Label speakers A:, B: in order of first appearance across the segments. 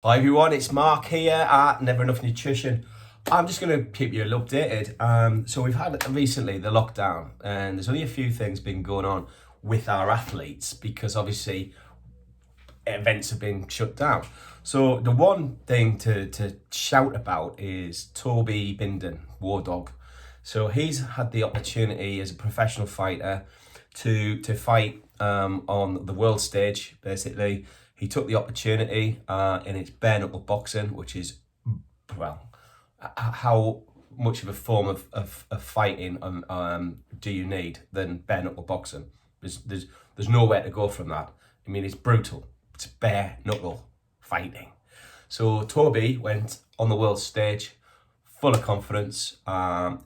A: Hi everyone, it's Mark here at Nvrenuf Nutrition. I'm just going to keep you updated. So we've had recently the lockdown, and there's only a few things been going on with our athletes because obviously events have been shut down. So the one thing to shout about is Toby Binden, War Dog. So he's had the opportunity as a professional fighter to fight on the world stage. Basically, he took the opportunity, and it's bare knuckle boxing, which is, well, how much of a form of fighting do you need than bare knuckle boxing? There's nowhere to go from that. I mean, it's brutal. It's bare knuckle fighting. So Toby went on the world stage, full of confidence.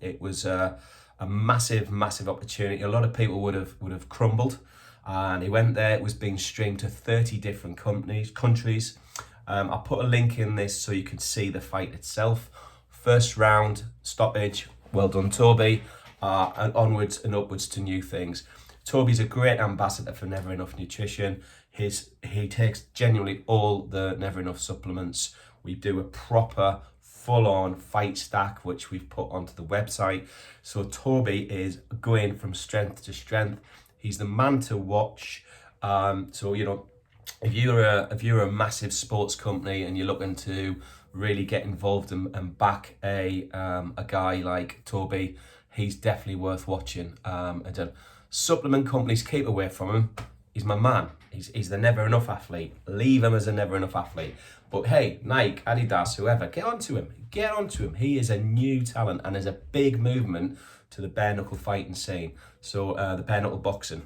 A: It was a massive opportunity. A lot of people would have crumbled, and he went there. It was being streamed to 30 different countries. I'll put a link in this so you can see the fight itself. First round stoppage. Well done, Toby. And onwards and upwards to new things. Toby's a great ambassador for Nvrenuf Nutrition. He takes genuinely all the Nvrenuf supplements. We do a proper full-on fight stack, which we've put onto the website. So Toby is going from strength to strength. He's the man to watch. So if you're a massive sports company and you're looking to really get involved and back a guy like Toby, he's definitely worth watching. And supplement companies, keep away from him. He's my man. He's the never enough athlete. Leave him as a never enough athlete. But hey, Nike, Adidas, whoever, get onto him. Get onto him. He is a new talent, and there's a big movement to the bare knuckle fighting scene. So the bare knuckle boxing.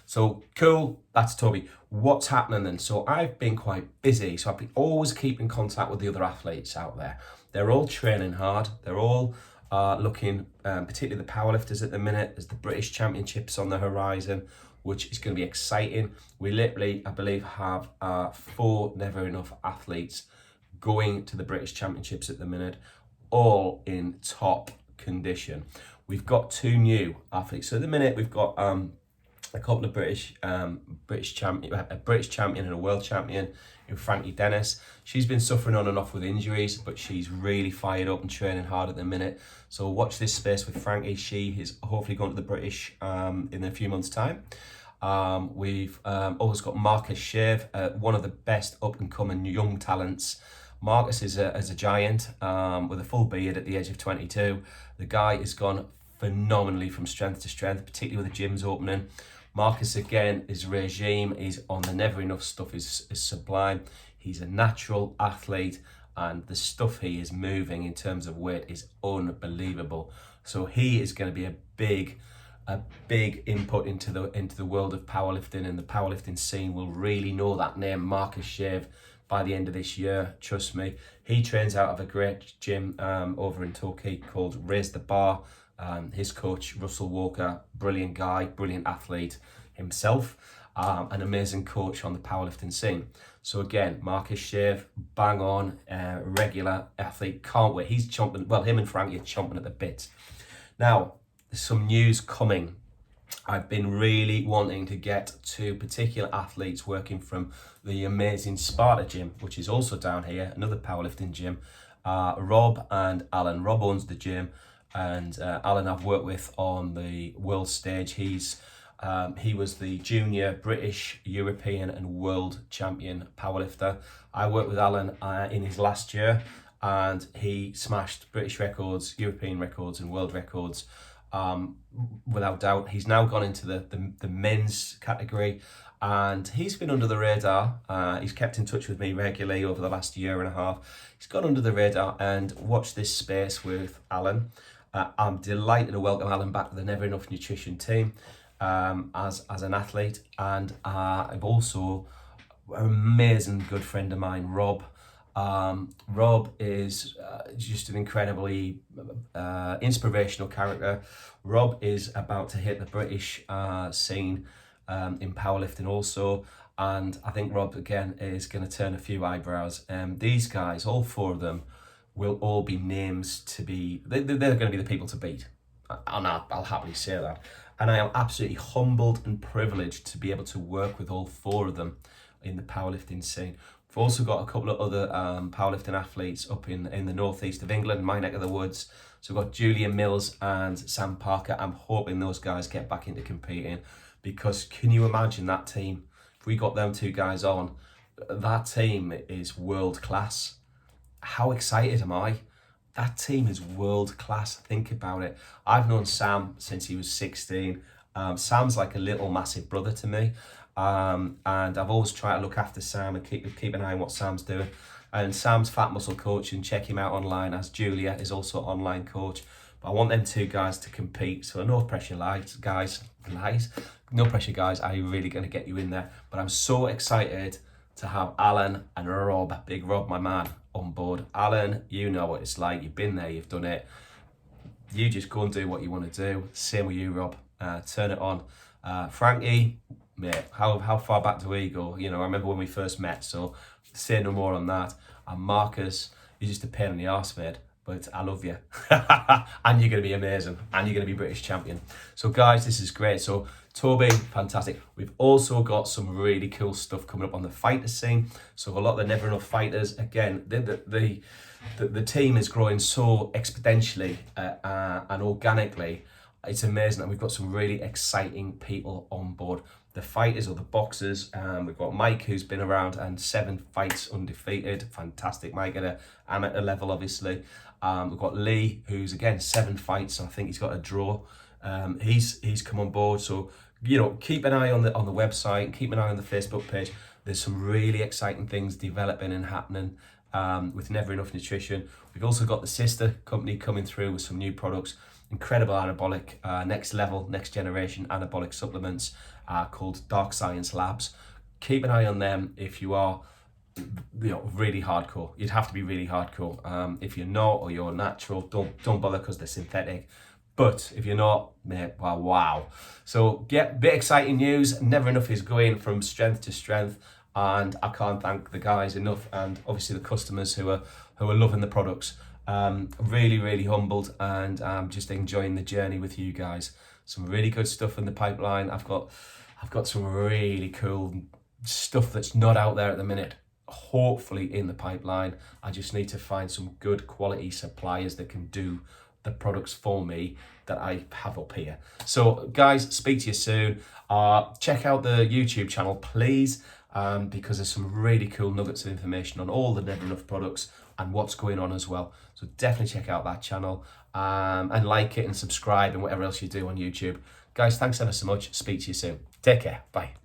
A: So cool. That's Toby. What's happening then? So I've been quite busy. So I've been always keeping contact with the other athletes out there. They're all training hard. They're all looking, particularly the powerlifters at the minute. There's the British Championships on the horizon, which is going to be exciting. We literally, I believe, have 4 Never Enough athletes going to the British Championships at the minute, all in top condition. We've got 2 new athletes. So at the minute, we've got a couple of British champion, a British champion and a world champion in Frankie Dennis. She's been suffering on and off with injuries, but she's really fired up and training hard at the minute. So watch this space with Frankie. She is hopefully going to the British in a few months' time. We've always got Marcus Shave, one of the best up-and-coming young talents. Marcus is a giant with a full beard at the age of 22. The guy has gone phenomenally from strength to strength, particularly with the gyms opening. Marcus, again, his regime is on the Never Enough stuff is sublime. He's a natural athlete, and the stuff he is moving in terms of weight is unbelievable. So he is going to be a big input into the world of powerlifting, and the powerlifting scene will really know that name, Marcus Shave, by the end of this year. Trust me. He trains out of a great gym over in Torquay called Raise the Bar. His coach, Russell Walker, brilliant guy, brilliant athlete himself, an amazing coach on the powerlifting scene. So again, Marcus Shave, bang on, regular athlete, can't wait. He's chomping, well, him and Frankie are chomping at the bit. Now, there's some news coming. I've been really wanting to get 2 particular athletes working from the amazing Sparta gym, which is also down here, another powerlifting gym. Rob and Alan. Rob owns the gym, and Alan I've worked with on the world stage. He was the junior British, European and world champion powerlifter. I worked with Alan in his last year, and he smashed British records, European records and world records. Without doubt. He's now gone into the men's category, and he's been under the radar. He's kept in touch with me regularly over the last year and a half. He's gone under the radar, and watch this space with Alan. I'm delighted to welcome Alan back to the Never Enough Nutrition team as an athlete, and I've also an amazing good friend of mine, Rob. Rob is just an incredibly inspirational character. Rob is about to hit the British scene in powerlifting also, and I think Rob again is going to turn a few eyebrows. These guys, all 4 of them, will all be names to be, they're going to be the people to beat, and I'll happily say that. And I am absolutely humbled and privileged to be able to work with all 4 of them in the powerlifting scene. We've also got a couple of other powerlifting athletes up in the northeast of England, my neck of the woods. So we've got Julian Mills and Sam Parker. I'm hoping those guys get back into competing, because can you imagine that team? If we got them two guys on, that team is world class. How excited am I? That team is world class. Think about it. I've known Sam since he was 16. Sam's like a little massive brother to me. And I've always tried to look after Sam and keep an eye on what Sam's doing. And Sam's fat muscle coach, and check him out online, as Julia is also an online coach. But I want them two guys to compete. So no pressure, guys. No pressure, guys. I'm really going to get you in there. But I'm so excited to have Alan and Rob, Big Rob, my man, on board. Alan, you know what it's like. You've been there, you've done it. You just go and do what you want to do. Same with you, Rob. Turn it on. Frankie, mate, how far back do we go? You know, I remember when we first met, so say no more on that. And Marcus, you're just a pain in the arse, mate, but I love you. And you're going to be amazing. And you're going to be British champion. So guys, this is great. So Toby, fantastic. We've also got some really cool stuff coming up on the fighter scene. So a lot of the Nvrenuf fighters, again, the team is growing so exponentially and organically. It's amazing that we've got some really exciting people on board. The fighters or the boxers, we've got Mike, who's been around and 7 fights undefeated. Fantastic, Mike, at an amateur level, obviously. We've got Lee, who's, again, 7 fights. I think he's got a draw. He's come on board. So, you know, keep an eye on the website, keep an eye on the Facebook page. There's some really exciting things developing and happening with Nvrenuf Nutrition. We've also got the sister company coming through with some new products. Incredible anabolic, next level, next generation anabolic supplements called Dark Science Labs. Keep an eye on them if you are, you know, really hardcore. You'd have to be really hardcore. If you're not, or you're natural, don't bother, because they're synthetic. But if you're not, mate, wow. So bit exciting news. Nvrenuf is going from strength to strength, and I can't thank the guys enough, and obviously the customers who are loving the products. Really humbled, and just enjoying the journey with you guys. Some really good stuff in the pipeline. I've got some really cool stuff that's not out there at the minute, hopefully in the pipeline. I just need to find some good quality suppliers that can do the products for me that I have up here. So guys, speak to you soon. Check out the YouTube channel, please, because there's some really cool nuggets of information on all the Nvrenuf products and what's going on as well. So definitely check out that channel, and like it and subscribe and whatever else you do on YouTube. Guys, thanks ever so much. Speak to you soon. Take care. Bye.